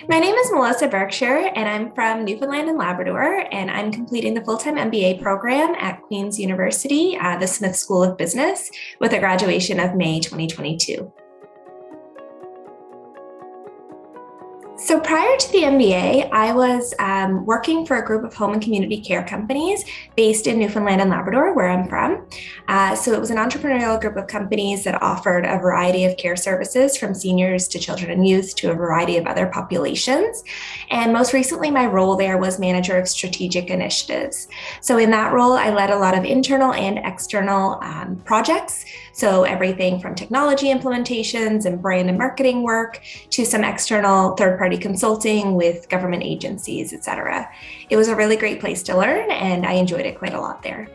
My name is Melissa Berkshire, and I'm from Newfoundland and Labrador, and I'm completing the full-time MBA program at Queen's University, the Smith School of Business, with a graduation of May 2022. So prior to the MBA, I was working for a group of home and community care companies based in Newfoundland and Labrador, where I'm from. So it was an entrepreneurial group of companies that offered a variety of care services from seniors to children and youth to a variety of other populations. And most recently, my role there was manager of strategic initiatives. So in that role, I led a lot of internal and external projects. So everything from technology implementations and brand and marketing work to some external third-party consulting with government agencies, et cetera. It was a really great place to learn, and I enjoyed it quite a lot there.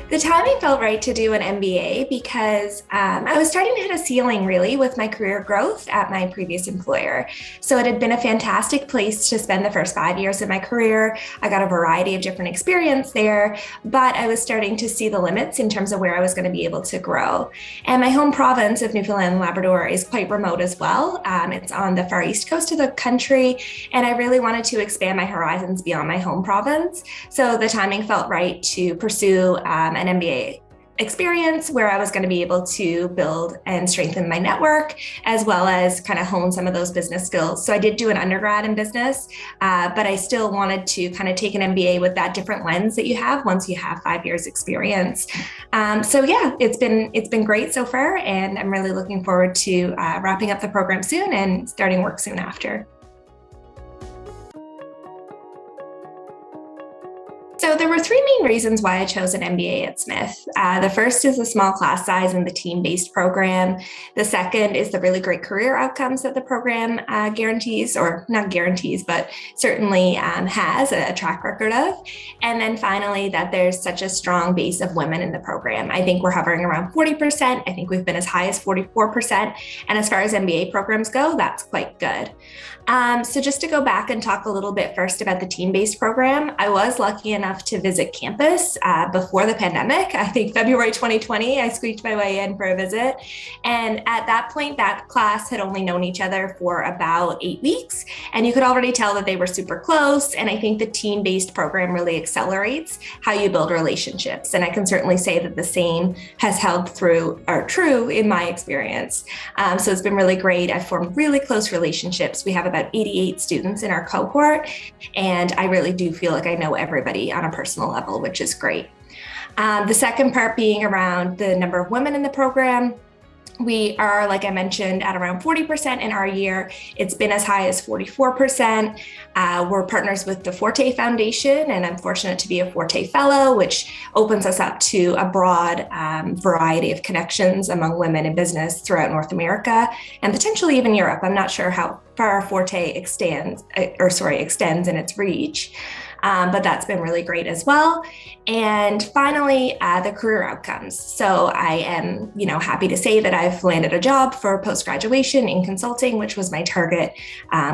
The timing felt right to do an MBA because I was starting to hit a ceiling really with my career growth at my previous employer. So it had been a fantastic place to spend the first 5 years of my career. I got a variety of different experience there, but I was starting to see the limits in terms of where I was going to be able to grow. And my home province of Newfoundland and Labrador is quite remote as well. It's on the far east coast of the country, and I really wanted to expand my horizons beyond my home province. So the timing felt right to pursue an MBA experience where I was going to be able to build and strengthen my network, as well as kind of hone some of those business skills. So I did do an undergrad in business, but I still wanted to kind of take an MBA with that different lens that you have once you have 5 years experience. So yeah, it's been great so far, and I'm really looking forward to wrapping up the program soon and starting work soon after. So there were three main reasons why I chose an MBA at Smith. The first is the small class size and the team-based program. The second is the really great career outcomes that the program guarantees, or not guarantees, but certainly has a track record of. And then finally, that there's such a strong base of women in the program. I think we're hovering around 40%. I think we've been as high as 44%. And as far as MBA programs go, that's quite good. So just to go back and talk a little bit first about the team-based program, I was lucky enough to visit campus before the pandemic. I think February 2020, I squeaked my way in for a visit. And at that point, that class had only known each other for about 8 weeks. And you could already tell that they were super close. And I think the team-based program really accelerates how you build relationships. And I can certainly say that the same has held true in my experience. So it's been really great. I've formed really close relationships. We have about 88 students in our cohort, and I really do feel like I know everybody on a personal level, which is great. The second part being around the number of women in the program. We are, like I mentioned, at around 40% in our year. It's been as high as 44%. We're partners with the Forte Foundation, and I'm fortunate to be a Forte Fellow, which opens us up to a broad variety of connections among women in business throughout North America and potentially even Europe. I'm not sure how far Forte extends in its reach. But that's been really great as well. And finally, the career outcomes. So I am, happy to say that I've landed a job for post-graduation in consulting, which was my target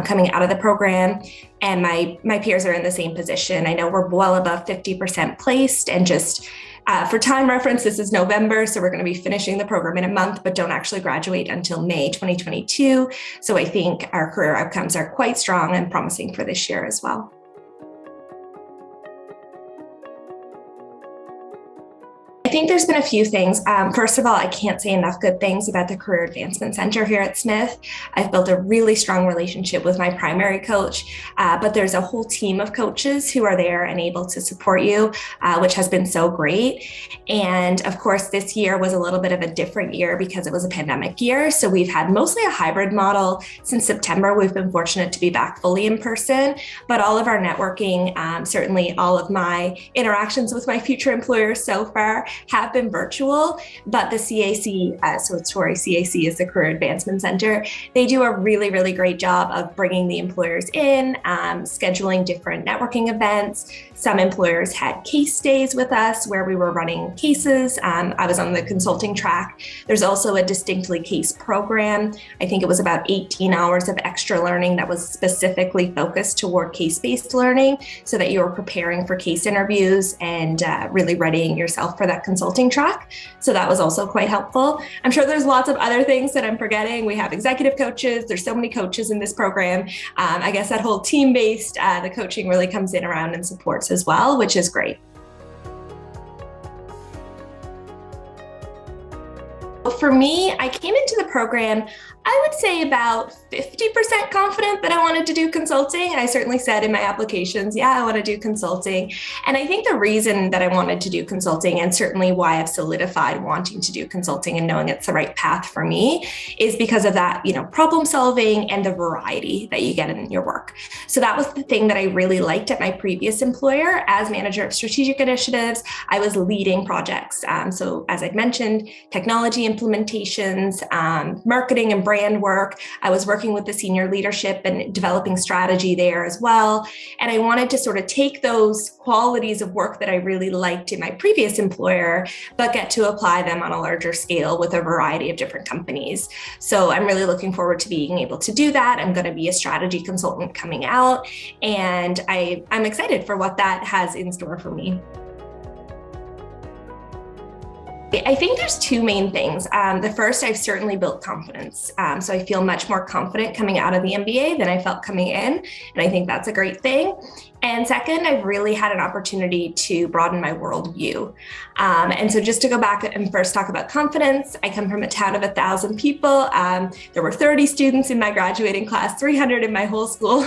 coming out of the program. And my peers are in the same position. I know we're well above 50% placed, and just for time reference, this is November, so we're going to be finishing the program in a month, but don't actually graduate until May 2022. So I think our career outcomes are quite strong and promising for this year as well. I think there's been a few things. First of all, I can't say enough good things about the Career Advancement Center here at Smith. I've built a really strong relationship with my primary coach, but there's a whole team of coaches who are there and able to support you, which has been so great. And of course, this year was a little bit of a different year because it was a pandemic year. So we've had mostly a hybrid model. Since September, we've been fortunate to be back fully in person, but all of our networking, certainly all of my interactions with my future employers so far have been virtual, but the CAC, CAC is the Career Advancement Center. They do a really, really great job of bringing the employers in, scheduling different networking events. Some employers had case days with us where we were running cases. I was on the consulting track. There's also a distinctly case program. I think it was about 18 hours of extra learning that was specifically focused toward case-based learning so that you were preparing for case interviews and really readying yourself for that consulting track. So that was also quite helpful. I'm sure there's lots of other things that I'm forgetting. We have executive coaches. There's so many coaches in this program. I guess that whole team-based, the coaching really comes in around and supports as well, which is great. For me, I came into the program, I would say about 50% confident that I wanted to do consulting. I certainly said in my applications, yeah, I want to do consulting. And I think the reason that I wanted to do consulting, and certainly why I've solidified wanting to do consulting and knowing it's the right path for me, is because of that, problem solving and the variety that you get in your work. So that was the thing that I really liked at my previous employer. As manager of strategic initiatives, I was leading projects. So as I'd mentioned, technology implementations, marketing and brand work. I was working with the senior leadership and developing strategy there as well. And I wanted to sort of take those qualities of work that I really liked in my previous employer, but get to apply them on a larger scale with a variety of different companies. So I'm really looking forward to being able to do that. I'm going to be a strategy consultant coming out, and I'm excited for what that has in store for me. I think there's two main things. The first, I've certainly built confidence. So I feel much more confident coming out of the MBA than I felt coming in. And I think that's a great thing. And second, I've really had an opportunity to broaden my worldview. And so just to go back and first talk about confidence, I come from a town of 1,000 people. There were 30 students in my graduating class, 300 in my whole school.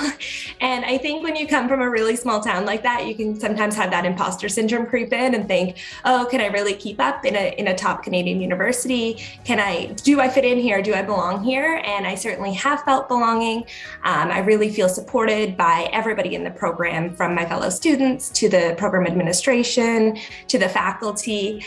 And I think when you come from a really small town like that, you can sometimes have that imposter syndrome creep in and think, oh, can I really keep up in a top Canadian university? Do I fit in here? Do I belong here? And I certainly have felt belonging. I really feel supported by everybody in the program, from my fellow students to the program administration to the faculty.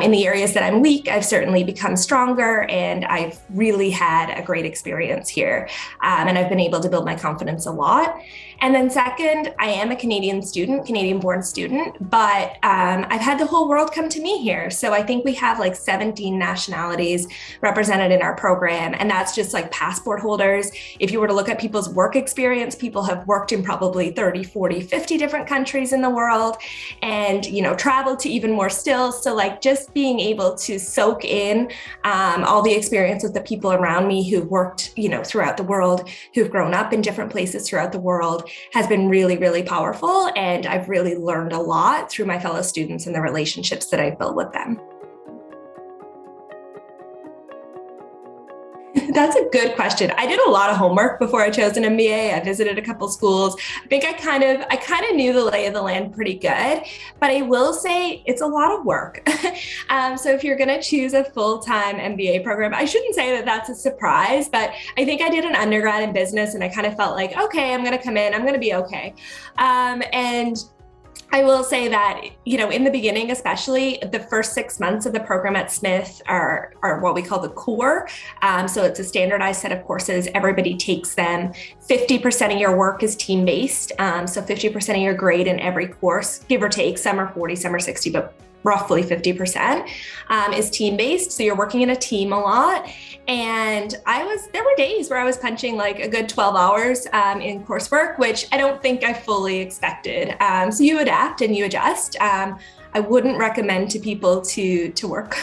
In the areas that I'm weak, I've certainly become stronger, and I've really had a great experience here. And I've been able to build my confidence a lot. And then second, I am a Canadian student, Canadian-born student, but I've had the whole world come to me here. So I think we have like 17 nationalities represented in our program, and that's just like passport holders. If you were to look at people's work experience, people have worked in probably 30, 40, 50 different countries in the world, and traveled to even more still. So like just being able to soak in all the experience with the people around me who've worked throughout the world, who've grown up in different places throughout the world, has been really, really powerful. And I've really learned a lot through my fellow students and the relationships that I've built with them. That's a good question. I did a lot of homework before I chose an MBA. I visited a couple schools. I think I kind of knew the lay of the land pretty good, but I will say it's a lot of work. So if you're going to choose a full-time MBA program, I shouldn't say that that's a surprise, but I think I did an undergrad in business, and I kind of felt like, okay, I'm going to come in, I'm going to be okay. And I will say that, in the beginning, especially the first 6 months of the program at Smith are what we call the core. So it's a standardized set of courses. Everybody takes them. 50% of your work is team-based. So 50% of your grade in every course, give or take, some are 40, some are 60, but roughly 50% is team-based. So you're working in a team a lot. And there were days where I was punching like a good 12 hours in coursework, which I don't think I fully expected. So you adapt and you adjust. I wouldn't recommend to people to work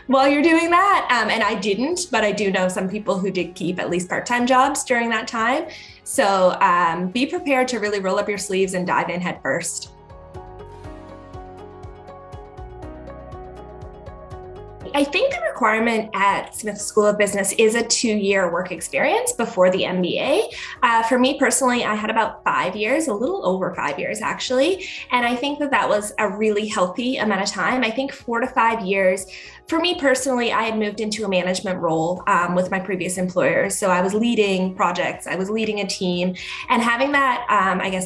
while you're doing that. And I didn't, but I do know some people who did keep at least part-time jobs during that time. So be prepared to really roll up your sleeves and dive in head first. I think the requirement at Smith School of Business is a 2-year work experience before the MBA. For me personally, I had about 5 years, a little over 5 years actually. And I think that was a really healthy amount of time. I think 4 to 5 years. For me personally, I had moved into a management role with my previous employers. So I was leading projects, I was leading a team, and having that,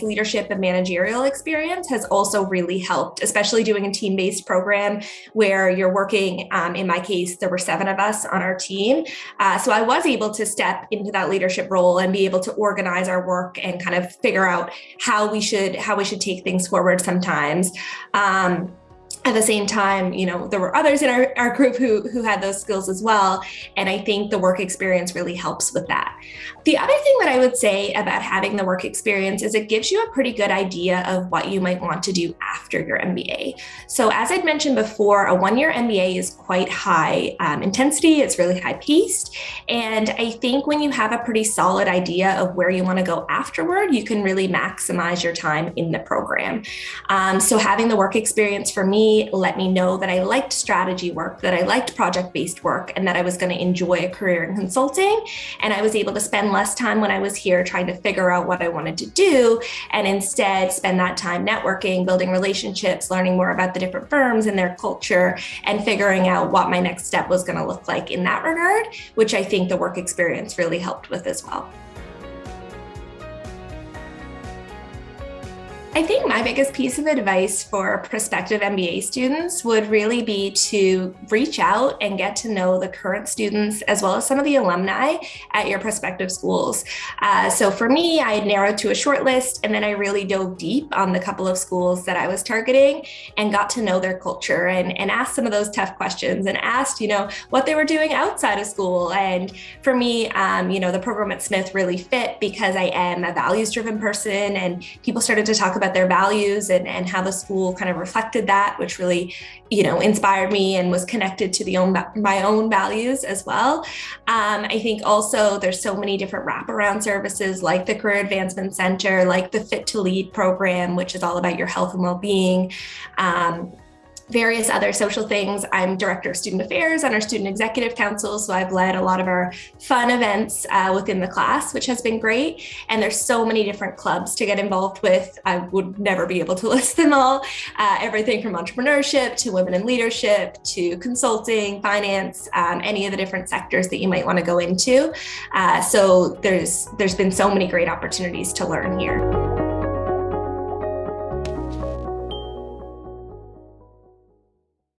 leadership and managerial experience has also really helped, especially doing a team-based program where you're working, in my case, there were 7 of us on our team. So I was able to step into that leadership role and be able to organize our work and kind of figure out how we should take things forward sometimes. At the same time, there were others in our group who had those skills as well. And I think the work experience really helps with that. The other thing that I would say about having the work experience is it gives you a pretty good idea of what you might want to do after your MBA. So as I'd mentioned before, a one-year MBA is quite high intensity. It's really high paced. And I think when you have a pretty solid idea of where you want to go afterward, you can really maximize your time in the program. So having the work experience for me let me know that I liked strategy work, that I liked project-based work, and that I was going to enjoy a career in consulting. And I was able to spend less time when I was here trying to figure out what I wanted to do, and instead spend that time networking, building relationships, learning more about the different firms and their culture, and figuring out what my next step was going to look like in that regard, which I think the work experience really helped with as well. I think my biggest piece of advice for prospective MBA students would really be to reach out and get to know the current students as well as some of the alumni at your prospective schools. So for me, I narrowed to a short list, and then I really dove deep on the couple of schools that I was targeting and got to know their culture and asked some of those tough questions and asked, what they were doing outside of school. And for me, the program at Smith really fit because I am a values-driven person, and people started to talk about their values and how the school kind of reflected that, which really, inspired me and was connected to my own values as well. I think also there's so many different wraparound services like the Career Advancement Center, like the Fit to Lead program, which is all about your health and well-being. Various other social things. I'm Director of Student Affairs on our Student Executive Council, so I've led a lot of our fun events within the class, which has been great. And there's so many different clubs to get involved with. I would never be able to list them all. Everything from entrepreneurship to women in leadership to consulting, finance, any of the different sectors that you might want to go into. So there's been so many great opportunities to learn here.